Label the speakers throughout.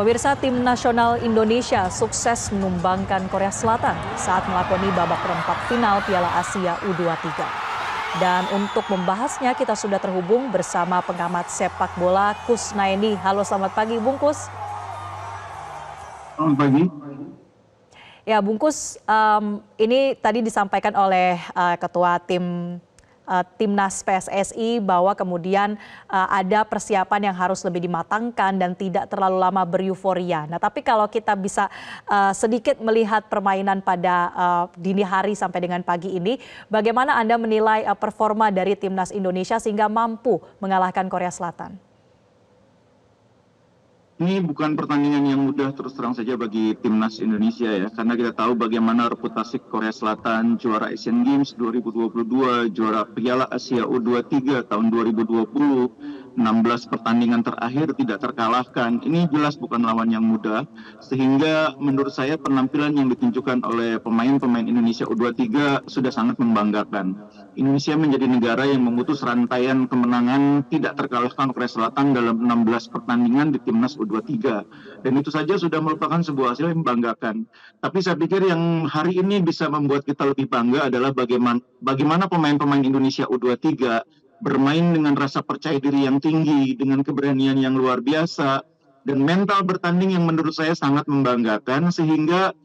Speaker 1: Pemirsa, tim nasional Indonesia sukses menumbangkan Korea Selatan saat melakoni babak perempat final Piala Asia U23. Dan untuk membahasnya kita sudah terhubung bersama pengamat sepak bola Kusnaini. Halo, selamat pagi Bung Kus.
Speaker 2: Selamat pagi.
Speaker 1: Ya Bung Kus, ini tadi disampaikan oleh Ketua Timnas PSSI bahwa kemudian ada persiapan yang harus lebih dimatangkan dan tidak terlalu lama bereuforia. Nah, tapi kalau kita bisa sedikit melihat permainan pada dini hari sampai dengan pagi ini, bagaimana Anda menilai performa dari Timnas Indonesia sehingga mampu mengalahkan Korea Selatan?
Speaker 2: Ini bukan pertandingan yang mudah terus terang saja bagi Timnas Indonesia ya, karena kita tahu bagaimana reputasi Korea Selatan, juara Asian Games 2022, juara Piala Asia U23 tahun 2020, 16 pertandingan terakhir tidak terkalahkan. Ini jelas bukan lawan yang mudah, sehingga menurut saya penampilan yang ditunjukkan oleh pemain-pemain Indonesia U23 sudah sangat membanggakan. Indonesia menjadi negara yang memutus rantaian kemenangan tidak terkalahkan Korea Selatan dalam 16 pertandingan di Timnas U23. Dan itu saja sudah merupakan sebuah hasil yang membanggakan. Tapi saya pikir yang hari ini bisa membuat kita lebih bangga adalah bagaimana pemain-pemain Indonesia U23 bermain dengan rasa percaya diri yang tinggi, dengan keberanian yang luar biasa, dan mental bertanding yang menurut saya sangat membanggakan, sehingga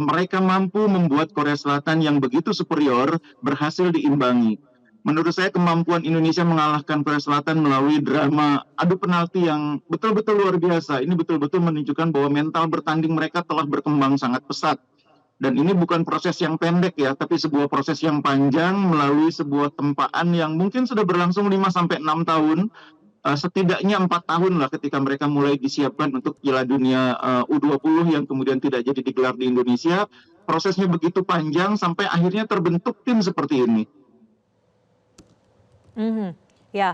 Speaker 2: mereka mampu membuat Korea Selatan yang begitu superior berhasil diimbangi. Menurut saya kemampuan Indonesia mengalahkan Korea Selatan melalui drama adu penalti yang betul-betul luar biasa. Ini betul-betul menunjukkan bahwa mental bertanding mereka telah berkembang sangat pesat. Dan ini bukan proses yang pendek ya, tapi sebuah proses yang panjang melalui sebuah tempaan yang mungkin sudah berlangsung 5-6 tahun. Setidaknya 4 tahun lah ketika mereka mulai disiapkan untuk Piala Dunia U20 yang kemudian tidak jadi digelar di Indonesia. Prosesnya begitu panjang sampai akhirnya terbentuk tim seperti ini.
Speaker 1: Ya,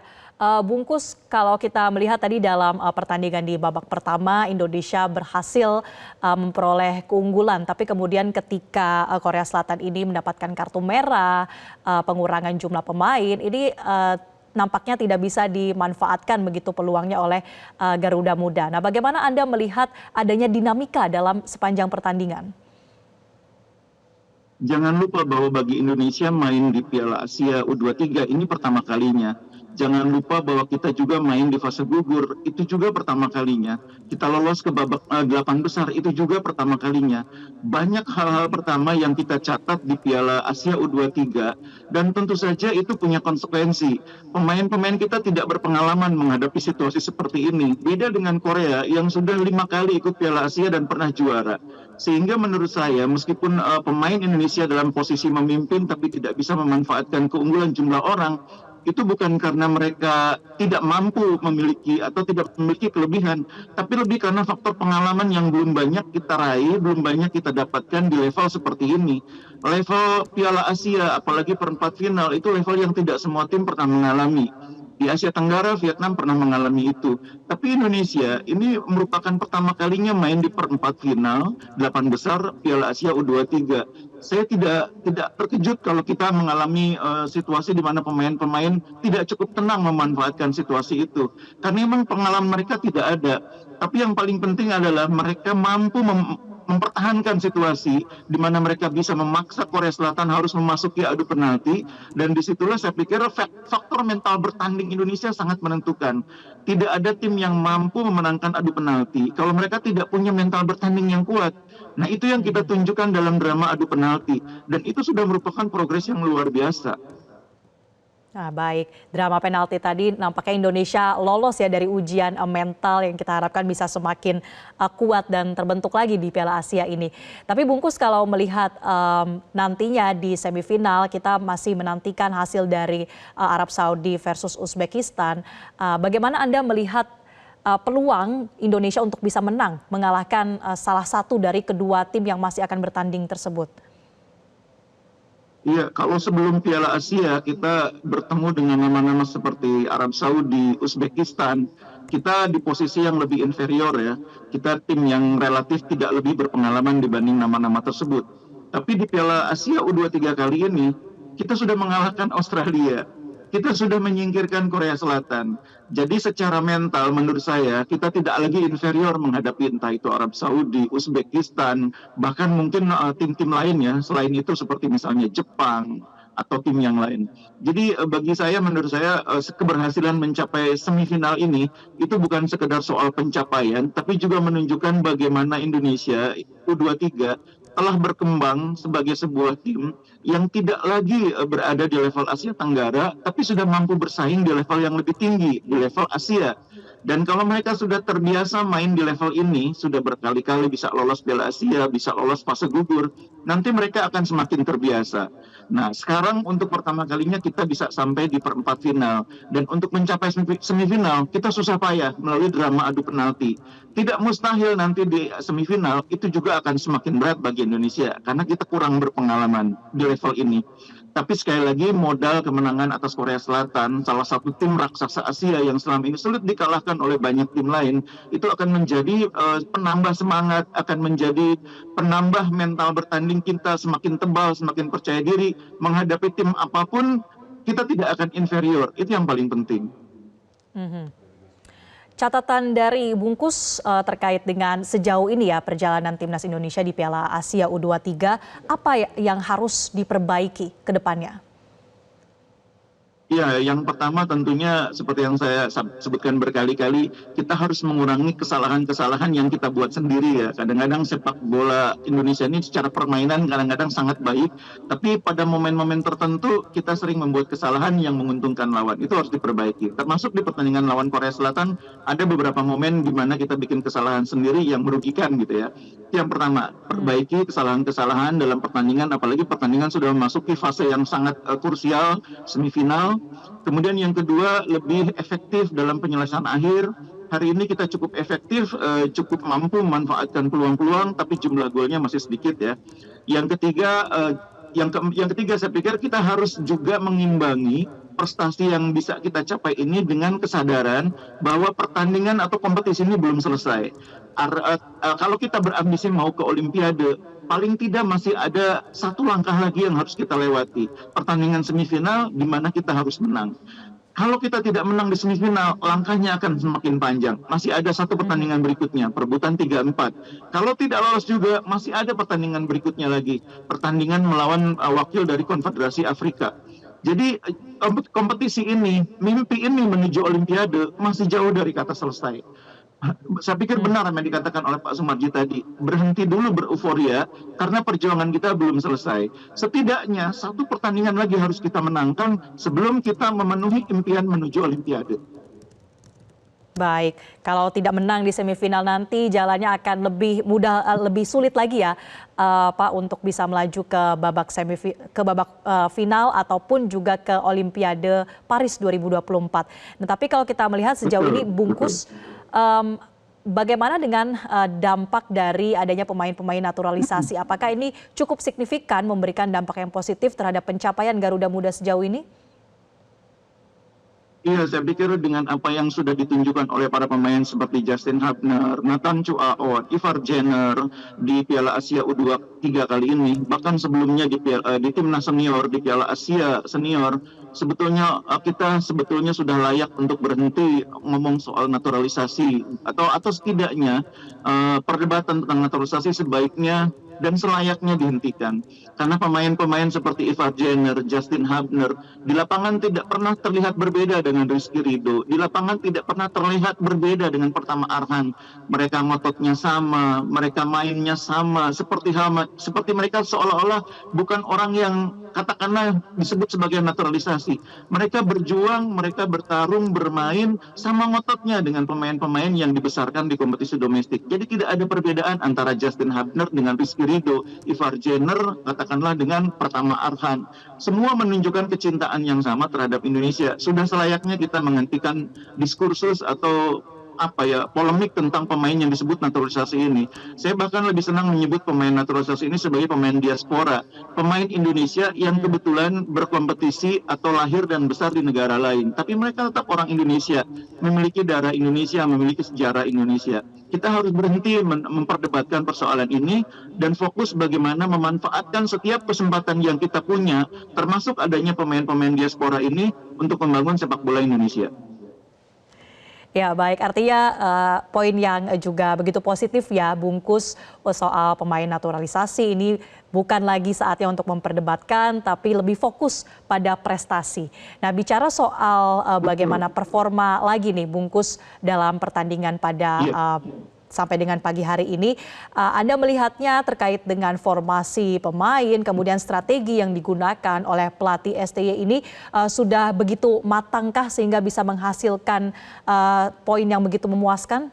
Speaker 1: Bung Kus, kalau kita melihat tadi dalam pertandingan di babak pertama Indonesia berhasil memperoleh keunggulan, tapi kemudian ketika Korea Selatan ini mendapatkan kartu merah, pengurangan jumlah pemain, ini nampaknya tidak bisa dimanfaatkan begitu peluangnya oleh Garuda Muda. Nah, bagaimana Anda melihat adanya dinamika dalam sepanjang pertandingan?
Speaker 2: Jangan lupa bahwa bagi Indonesia main di Piala Asia U23 ini pertama kalinya. Jangan lupa bahwa kita juga main di fase gugur, itu juga pertama kalinya. Kita lolos ke babak 8 besar, itu juga pertama kalinya. Banyak hal-hal pertama yang kita catat di Piala Asia U23, dan tentu saja itu punya konsekuensi. Pemain-pemain kita tidak berpengalaman menghadapi situasi seperti ini. Beda dengan Korea yang sudah 5 kali ikut Piala Asia dan pernah juara. Sehingga menurut saya meskipun pemain Indonesia dalam posisi memimpin tapi tidak bisa memanfaatkan keunggulan jumlah orang, itu bukan karena mereka tidak mampu memiliki atau tidak memiliki kelebihan, tapi lebih karena faktor pengalaman yang belum banyak kita raih, belum banyak kita dapatkan di level seperti ini. Level Piala Asia, apalagi perempat final, itu level yang tidak semua tim pernah mengalami. Di Asia Tenggara, Vietnam pernah mengalami itu. Tapi Indonesia ini merupakan pertama kalinya main di perempat final 8 besar Piala Asia U23. Saya tidak terkejut kalau kita mengalami situasi di mana pemain-pemain tidak cukup tenang memanfaatkan situasi itu. Karena memang pengalaman mereka tidak ada. Tapi yang paling penting adalah mereka mampu mempertahankan situasi di mana mereka bisa memaksa Korea Selatan harus memasuki adu penalti, dan disitulah saya pikir faktor mental bertanding Indonesia sangat menentukan. Tidak ada tim yang mampu memenangkan adu penalti kalau mereka tidak punya mental bertanding yang kuat. Nah, itu yang kita tunjukkan dalam drama adu penalti, dan itu sudah merupakan progres yang luar biasa.
Speaker 1: Nah, baik, drama penalti tadi nampaknya Indonesia lolos ya dari ujian mental yang kita harapkan bisa semakin kuat dan terbentuk lagi di Piala Asia ini. Tapi Bungkus, kalau melihat nantinya di semifinal kita masih menantikan hasil dari Arab Saudi versus Uzbekistan. Bagaimana Anda melihat peluang Indonesia untuk bisa menang mengalahkan salah satu dari kedua tim yang masih akan bertanding tersebut?
Speaker 2: Iya, kalau sebelum Piala Asia kita bertemu dengan nama-nama seperti Arab Saudi, Uzbekistan, kita di posisi yang lebih inferior ya. Kita tim yang relatif tidak lebih berpengalaman dibanding nama-nama tersebut. Tapi di Piala Asia U23 kali ini, kita sudah mengalahkan Australia. kita sudah menyingkirkan Korea Selatan. Jadi secara mental menurut saya kita tidak lagi inferior menghadapi entah itu Arab Saudi, Uzbekistan, bahkan mungkin tim-tim lainnya selain itu seperti misalnya Jepang atau tim yang lain. Jadi bagi saya menurut saya keberhasilan mencapai semifinal ini itu bukan sekedar soal pencapaian tapi juga menunjukkan bagaimana Indonesia U23 telah berkembang sebagai sebuah tim yang tidak lagi berada di level Asia Tenggara, tapi sudah mampu bersaing di level yang lebih tinggi, di level Asia. Dan kalau mereka sudah terbiasa main di level ini, sudah berkali-kali bisa lolos Piala Asia, bisa lolos fase gugur, nanti mereka akan semakin terbiasa. Nah, sekarang untuk pertama kalinya kita bisa sampai di perempat final. Dan untuk mencapai semifinal, kita susah payah melalui drama adu penalti. Tidak mustahil nanti di semifinal itu juga akan semakin berat bagi Indonesia karena kita kurang berpengalaman di level ini. Tapi sekali lagi modal kemenangan atas Korea Selatan, salah satu tim raksasa Asia yang selama ini sulit dikalahkan oleh banyak tim lain, itu akan menjadi penambah semangat, akan menjadi penambah mental bertanding kita semakin tebal, semakin percaya diri menghadapi tim apapun, kita tidak akan inferior. Itu yang paling penting.
Speaker 1: Catatan dari Bungkus terkait dengan sejauh ini ya perjalanan timnas Indonesia di Piala Asia U23, apa yang harus diperbaiki ke depannya?
Speaker 2: Ya, yang pertama tentunya seperti yang saya sebutkan berkali-kali, kita harus mengurangi kesalahan-kesalahan yang kita buat sendiri ya. Kadang-kadang sepak bola Indonesia ini secara permainan kadang-kadang sangat baik, tapi pada momen-momen tertentu kita sering membuat kesalahan yang menguntungkan lawan. Itu harus diperbaiki. Termasuk di pertandingan lawan Korea Selatan, ada beberapa momen di mana kita bikin kesalahan sendiri yang merugikan gitu ya. Yang pertama, perbaiki kesalahan-kesalahan dalam pertandingan, apalagi pertandingan sudah memasuki fase yang sangat krusial, semifinal. Kemudian yang kedua, lebih efektif dalam penyelesaian akhir. Hari ini kita cukup efektif, cukup mampu memanfaatkan peluang-peluang, tapi jumlah golnya masih sedikit ya. Yang ketiga, yang ketiga saya pikir kita harus juga mengimbangi prestasi yang bisa kita capai ini dengan kesadaran bahwa pertandingan atau kompetisi ini belum selesai. Kalau kita berambisi mau ke Olimpiade, paling tidak masih ada satu langkah lagi yang harus kita lewati. Pertandingan semifinal di mana kita harus menang. Kalau kita tidak menang di semifinal, langkahnya akan semakin panjang. Masih ada satu pertandingan berikutnya, perebutan 3-4. Kalau tidak lolos juga, masih ada pertandingan berikutnya lagi. Pertandingan melawan wakil dari Konfederasi Afrika. Jadi kompetisi ini, mimpi ini menuju Olimpiade masih jauh dari kata selesai. Saya pikir benar yang dikatakan oleh Pak Sumarji tadi. Berhenti dulu beruforia karena perjuangan kita belum selesai. Setidaknya satu pertandingan lagi harus kita menangkan sebelum kita memenuhi impian menuju Olimpiade.
Speaker 1: Baik, kalau tidak menang di semifinal nanti jalannya akan lebih mudah, lebih sulit lagi ya Pak untuk bisa melaju ke babak final ataupun juga ke Olimpiade Paris 2024. Nah, tapi kalau kita melihat sejauh ini Bungkus, bagaimana dengan dampak dari adanya pemain-pemain naturalisasi? Apakah ini cukup signifikan memberikan dampak yang positif terhadap pencapaian Garuda Muda sejauh ini?
Speaker 2: Iya, saya pikir dengan apa yang sudah ditunjukkan oleh para pemain seperti Justin Hubner, Nathan Chuaon, Ivar Jenner di Piala Asia U23 kali ini, bahkan sebelumnya di timnas senior di Piala Asia senior, sebetulnya kita sudah layak untuk berhenti ngomong soal naturalisasi atau setidaknya perdebatan tentang naturalisasi sebaiknya dan selayaknya dihentikan. Karena pemain-pemain seperti Ivar Jenner, Justin Hubner, di lapangan tidak pernah terlihat berbeda dengan Rizky Ridho. Di lapangan tidak pernah terlihat berbeda dengan Pertama Arhan. Mereka ngototnya sama, mereka mainnya sama, seperti mereka seolah-olah bukan orang yang katakanlah disebut sebagai naturalisasi. Mereka berjuang, mereka bertarung, bermain sama ngototnya dengan pemain-pemain yang dibesarkan di kompetisi domestik. Jadi tidak ada perbedaan antara Justin Hubner dengan Rizky Ridho, Ivar Jenner katakanlah dengan Pertama Arhan. Semua menunjukkan kecintaan yang sama terhadap Indonesia. Sudah selayaknya kita menghentikan diskursus atau polemik tentang pemain yang disebut naturalisasi ini. Saya bahkan lebih senang menyebut pemain naturalisasi ini sebagai pemain diaspora, pemain Indonesia yang kebetulan berkompetisi atau lahir dan besar di negara lain, tapi mereka tetap orang Indonesia, memiliki darah Indonesia, memiliki sejarah Indonesia. Kita harus berhenti memperdebatkan persoalan ini dan fokus bagaimana memanfaatkan setiap kesempatan yang kita punya, termasuk adanya pemain-pemain diaspora ini untuk membangun sepak bola Indonesia.
Speaker 1: Ya, baik. Artinya poin yang juga begitu positif ya, Bungkus, soal pemain naturalisasi ini bukan lagi saatnya untuk memperdebatkan, tapi lebih fokus pada prestasi. Nah, bicara soal bagaimana performa lagi nih, Bungkus, dalam pertandingan pada sampai dengan pagi hari ini, Anda melihatnya terkait dengan formasi pemain, kemudian strategi yang digunakan oleh pelatih STY ini sudah begitu matangkah sehingga bisa menghasilkan poin yang begitu memuaskan?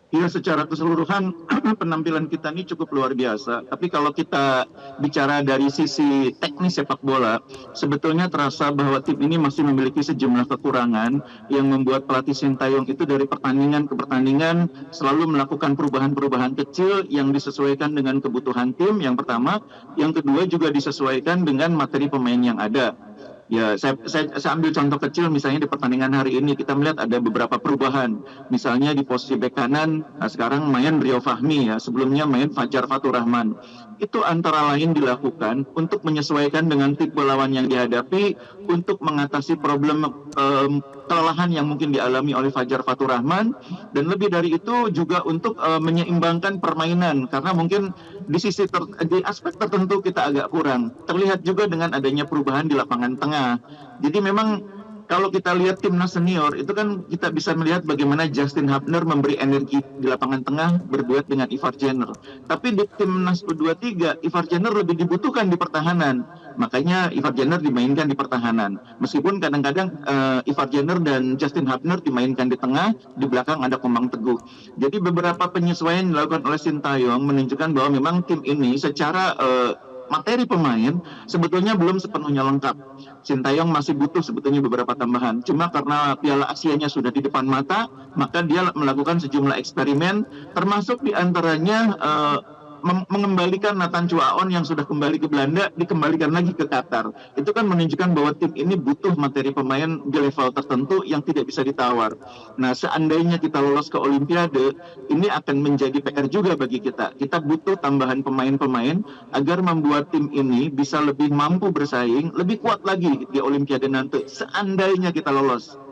Speaker 2: Ya, secara keseluruhan penampilan kita ini cukup luar biasa. Tapi kalau kita bicara dari sisi teknis sepak bola, sebetulnya terasa bahwa tim ini masih memiliki sejumlah kekurangan yang membuat pelatih Sintayong itu dari pertandingan ke pertandingan selalu melakukan perubahan-perubahan kecil yang disesuaikan dengan kebutuhan tim, yang pertama. Yang kedua juga disesuaikan dengan materi pemain yang ada. Ya, saya ambil contoh kecil, misalnya di pertandingan hari ini kita melihat ada beberapa perubahan. Misalnya di posisi bek kanan, sekarang main Rio Fahmi ya, sebelumnya main Fajar Fatur Rahman. Itu antara lain dilakukan untuk menyesuaikan dengan tipe lawan yang dihadapi, untuk mengatasi problem kelelahan yang mungkin dialami oleh Fajar Fatur Rahman, dan lebih dari itu juga untuk menyeimbangkan permainan, karena mungkin di aspek tertentu kita agak kurang. Terlihat juga dengan adanya perubahan di lapangan tengah. Jadi memang kalau kita lihat timnas senior itu kan kita bisa melihat bagaimana Justin Hubner memberi energi di lapangan tengah berduet dengan Ivar Jenner. Tapi di timnas U23 Ivar Jenner lebih dibutuhkan di pertahanan. Makanya Ivar Jenner dimainkan di pertahanan. Meskipun kadang-kadang Ivar Jenner dan Justin Hubner dimainkan di tengah, di belakang ada Komang Teguh. Jadi beberapa penyesuaian dilakukan oleh Sintayong menunjukkan bahwa memang tim ini secara materi pemain sebetulnya belum sepenuhnya lengkap. Sintayong masih butuh sebetulnya beberapa tambahan. Cuma karena Piala Asianya sudah di depan mata, maka dia melakukan sejumlah eksperimen, termasuk diantaranya mengembalikan Nathan Chuaon yang sudah kembali ke Belanda, dikembalikan lagi ke Qatar. Itu kan menunjukkan bahwa tim ini butuh materi pemain di level tertentu yang tidak bisa ditawar. Nah, seandainya kita lolos ke Olimpiade, ini akan menjadi PR juga bagi kita. Kita butuh tambahan pemain-pemain agar membuat tim ini bisa lebih mampu bersaing, lebih kuat lagi di Olimpiade nanti, seandainya kita lolos.